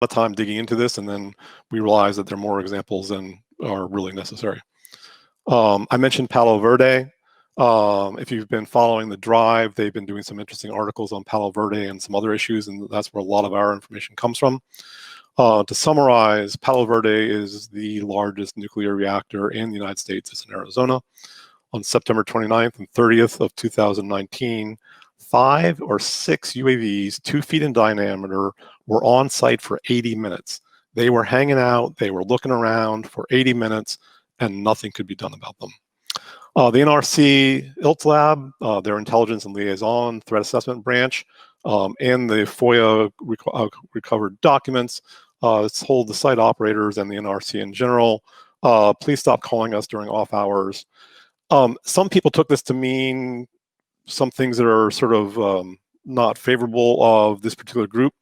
of time digging into this, and then we realized that there are more examples than are really necessary. I mentioned Palo Verde. If you've been following the drive, they've been doing some interesting articles on Palo Verde and some other issues, and that's where a lot of our information comes from. To summarize, Palo Verde is the largest nuclear reactor in the United States. It's in Arizona. On September 29th and 30th of 2019, 5 or 6 UAVs, 2 feet in diameter, were on site for 80 minutes. They were hanging out, they were looking around for 80 minutes, and nothing could be done about them. The NRC ILT Lab, their Intelligence and Liaison Threat Assessment Branch, in the FOIA recovered documents, told the site operators and the NRC in general, please stop calling us during off hours. Some people took this to mean some things that are sort of not favorable of this particular group.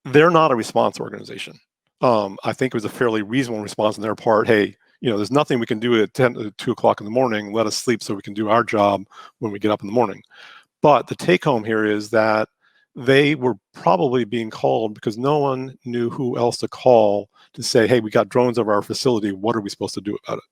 They're not a response organization. I think it was a fairly reasonable response on their part. Hey, there's nothing we can do at 2 o'clock in the morning. Let us sleep so we can do our job when we get up in the morning. But the take home here is that they were probably being called because no one knew who else to call to say, hey, we got drones over our facility. What are we supposed to do about it?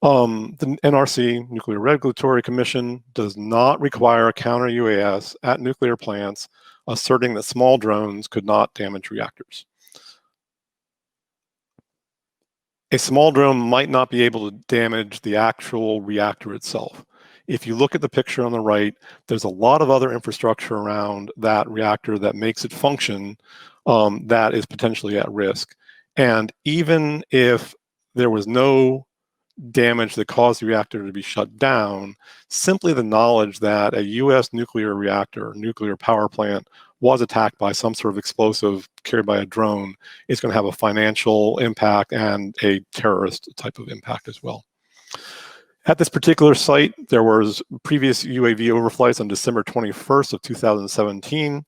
The NRC, Nuclear Regulatory Commission, does not require a counter-UAS at nuclear plants, asserting that small drones could not damage reactors. A small drone might not be able to damage the actual reactor itself. If you look at the picture on the right, there's a lot of other infrastructure around that reactor that makes it function that is potentially at risk. And even if there was no damage that caused the reactor to be shut down, simply the knowledge that a US nuclear reactor, nuclear power plant, was attacked by some sort of explosive carried by a drone is going to have a financial impact and a terrorist type of impact as well. At this particular site, there was previous UAV overflights on December 21st of 2017,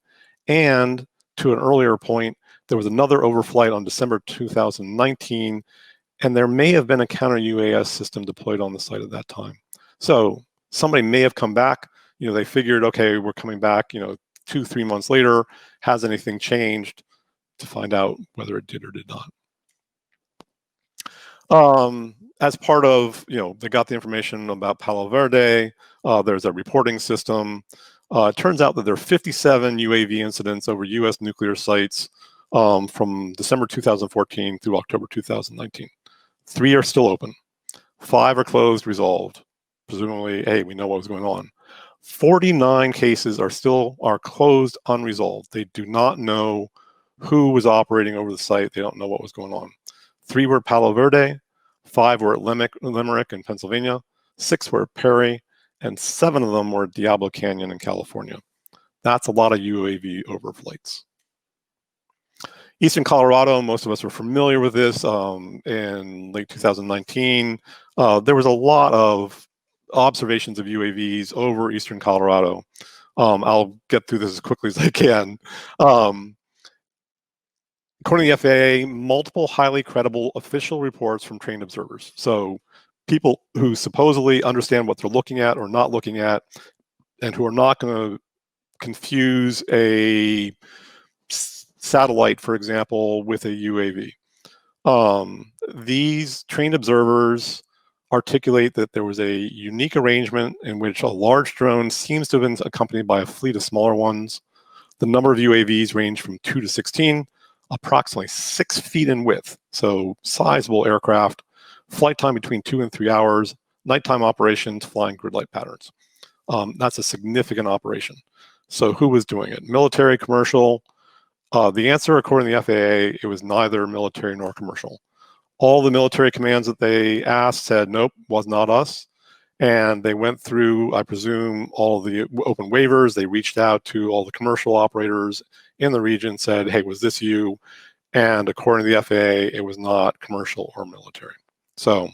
and to an earlier point, there was another overflight on December 2019, and there may have been a counter-UAS system deployed on the site at that time. So somebody may have come back, they figured, okay, we're coming back, 2-3 months later, has anything changed, to find out whether it did or did not. As part of, they got the information about Palo Verde, there's a reporting system. It turns out that there are 57 UAV incidents over US nuclear sites from December 2014 through October 2019. 3 are still open. 5 are closed, resolved. Presumably, hey, we know what was going on. 49 cases are closed, unresolved. They do not know who was operating over the site. They don't know what was going on. 3 were at Palo Verde, 5 were at Limerick in Pennsylvania, 6 were at Perry, and 7 of them were at Diablo Canyon in California. That's a lot of UAV overflights. Eastern Colorado, most of us are familiar with this. In late 2019, there was a lot of observations of UAVs over Eastern Colorado. I'll get through this as quickly as I can. According to the FAA, multiple highly credible official reports from trained observers. So people who supposedly understand what they're looking at or not looking at, and who are not going to confuse a satellite, for example, with a UAV. These trained observers articulate that there was a unique arrangement in which a large drone seems to have been accompanied by a fleet of smaller ones. The number of UAVs range from 2 to 16, approximately 6 feet in width, so sizable aircraft, flight time between 2 and 3 hours, nighttime operations, flying grid-like patterns. That's a significant operation. So who was doing it? Military, commercial? The answer, according to the FAA, it was neither military nor commercial. All the military commands that they asked said, nope, was not us. And they went through, I presume, all the open waivers. They reached out to all the commercial operators in the region, said, hey, was this you? And according to the FAA, it was not commercial or military. So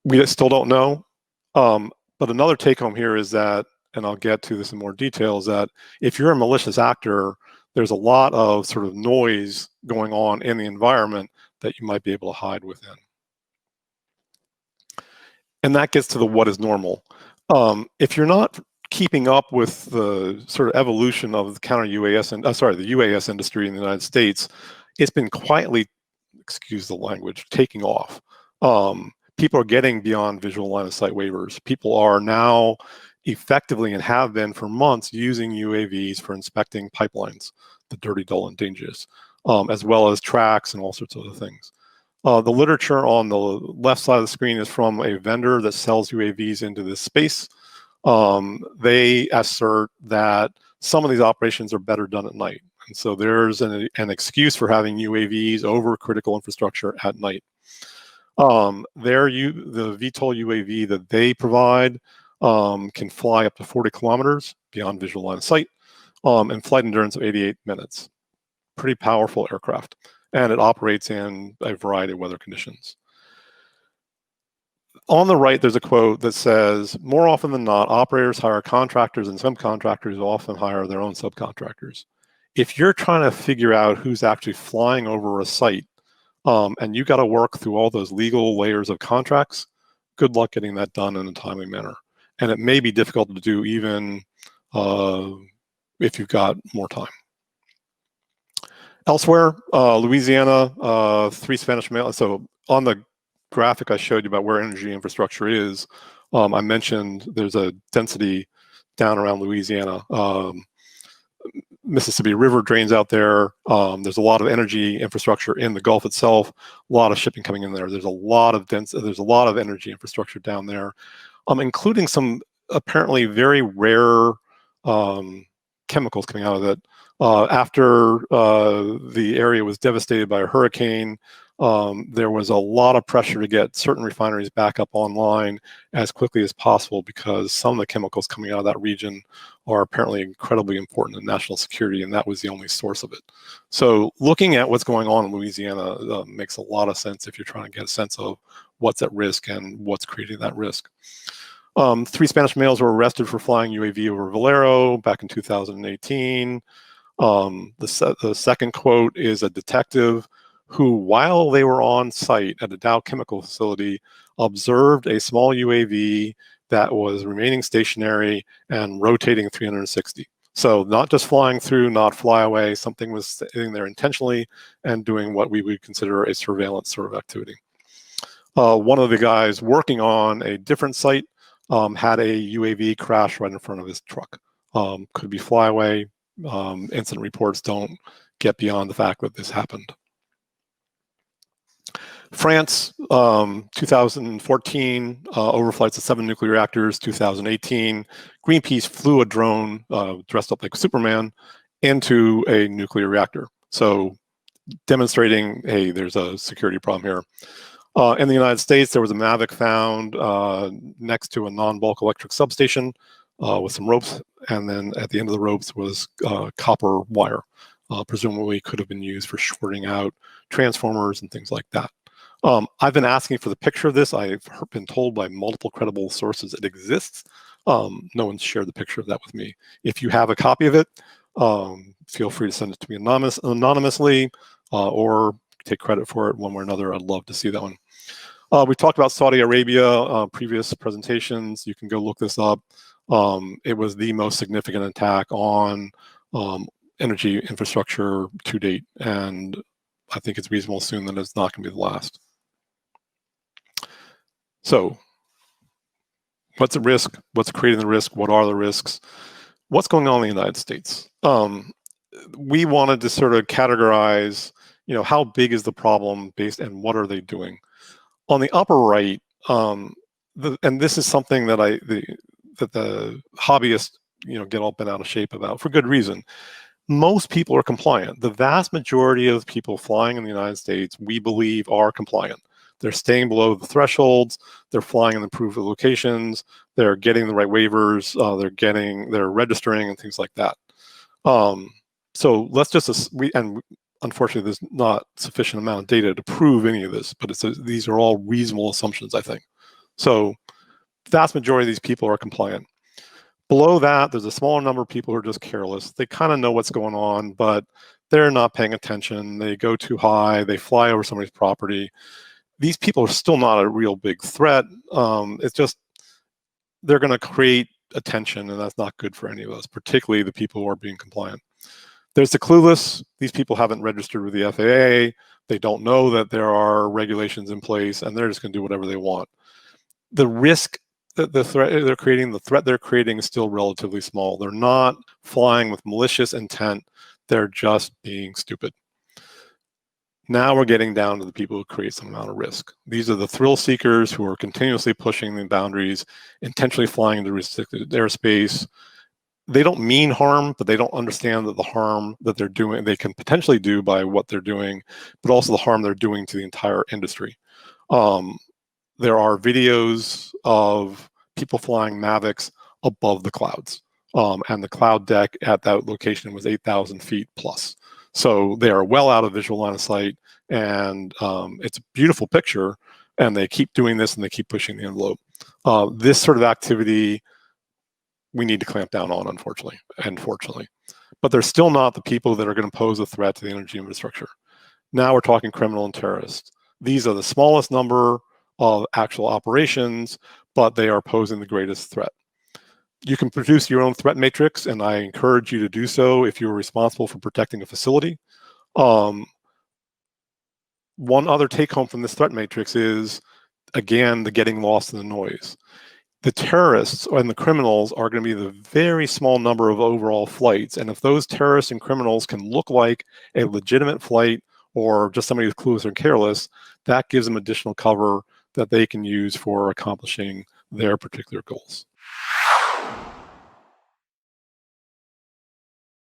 we still don't know. But another take home here is that, and I'll get to this in more detail, is that if you're a malicious actor, there's a lot of sort of noise going on in the environment that you might be able to hide within. And that gets to the what is normal. If you're not keeping up with the sort of evolution of the counter-UAS and the UAS industry in the United States, it's been quietly, excuse the language, taking off. People are getting beyond visual line of sight waivers. People are now effectively, and have been for months, using UAVs for inspecting pipelines, the dirty, dull, and dangerous, as well as tracks and all sorts of other things. The literature on the left side of the screen is from a vendor that sells UAVs into this space. They assert that some of these operations are better done at night. And so there's an excuse for having UAVs over critical infrastructure at night. The VTOL UAV that they provide can fly up to 40 kilometers beyond visual line of sight, and flight endurance of 88 minutes. Pretty powerful aircraft. And it operates in a variety of weather conditions. On the right, there's a quote that says, more often than not, operators hire contractors, and subcontractors often hire their own subcontractors. If you're trying to figure out who's actually flying over a site, and you got to work through all those legal layers of contracts, good luck getting that done in a timely manner. And it may be difficult to do even if you've got more time. Elsewhere, Louisiana, 3 Spanish male. So on the graphic I showed you about where energy infrastructure is, I mentioned there's a density down around Louisiana. Mississippi River drains out there. There's a lot of energy infrastructure in the Gulf itself. A lot of shipping coming in there. There's a lot of energy infrastructure down there, including some apparently very rare chemicals coming out of it. After the area was devastated by a hurricane, there was a lot of pressure to get certain refineries back up online as quickly as possible, because some of the chemicals coming out of that region are apparently incredibly important in national security, and that was the only source of it. So looking at what's going on in Louisiana makes a lot of sense if you're trying to get a sense of what's at risk and what's creating that risk. 3 Spanish males were arrested for flying UAV over Valero back in 2018. The second quote is a detective who, while they were on site at a Dow chemical facility, observed a small UAV that was remaining stationary and rotating 360. So not just flying through, not fly away, something was sitting there intentionally and doing what we would consider a surveillance sort of activity. One of the guys working on a different site had a UAV crash right in front of his truck. Could be flyaway. Incident reports don't get beyond the fact that this happened. France, 2014, overflights of 7 nuclear reactors. 2018, Greenpeace flew a drone dressed up like Superman into a nuclear reactor. So demonstrating, hey, there's a security problem here. In the United States, there was a Mavic found next to a non-bulk electric substation with some ropes, and then at the end of the ropes was copper wire. Presumably could have been used for shorting out transformers and things like that. I've been asking for the picture of this. I've been told by multiple credible sources it exists. No one's shared the picture of that with me. If you have a copy of it, feel free to send it to me anonymously or take credit for it one way or another. I'd love to see that one. We talked about Saudi Arabia, previous presentations. You can go look this up. It was the most significant attack on energy infrastructure to date, and I think it's reasonable to assume that it's not going to be the last. So what's at risk? What's creating the risk? What are the risks? What's going on in the United States? We wanted to sort of categorize, how big is the problem based, and what are they doing? On the upper right, and this is something that the hobbyists, get all bent out of shape about for good reason. Most people are compliant. The vast majority of people flying in the United States, we believe, are compliant. They're staying below the thresholds. They're flying in approved locations. They're getting the right waivers. They're registering and things like that. So let's just, and unfortunately, there's not sufficient amount of data to prove any of this, but these are all reasonable assumptions, I think. So vast majority of these people are compliant. Below that, there's a smaller number of people who are just careless. They kind of know what's going on, but they're not paying attention. They go too high. They fly over somebody's property. These people are still not a real big threat. It's just they're going to create attention, and that's not good for any of us, particularly the people who are being compliant. There's the clueless. These people haven't registered with the FAA. They don't know that there are regulations in place, and they're just going to do whatever they want. The risk that the threat they're creating is still relatively small. They're not flying with malicious intent. They're just being stupid. Now we're getting down to the people who create some amount of risk. These are the thrill seekers who are continuously pushing the boundaries, intentionally flying into restricted airspace. They don't mean harm, but they don't understand that the harm that they're doing, they can potentially do by what they're doing, but also the harm they're doing to the entire industry. There are videos of people flying Mavics above the clouds. And the cloud deck at that location was 8,000 feet plus. So they are well out of visual line of sight, and it's a beautiful picture, and they keep doing this and they keep pushing the envelope. This sort of activity we need to clamp down on, unfortunately, and fortunately. But they're still not the people that are going to pose a threat to the energy infrastructure. Now we're talking criminal and terrorists. These are the smallest number of actual operations, but they are posing the greatest threat. You can produce your own threat matrix, and I encourage you to do so if you're responsible for protecting a facility. One other take home from this threat matrix is, again, the getting lost in the noise. The terrorists and the criminals are going to be the very small number of overall flights. And if those terrorists and criminals can look like a legitimate flight or just somebody who's clueless or careless, that gives them additional cover that they can use for accomplishing their particular goals.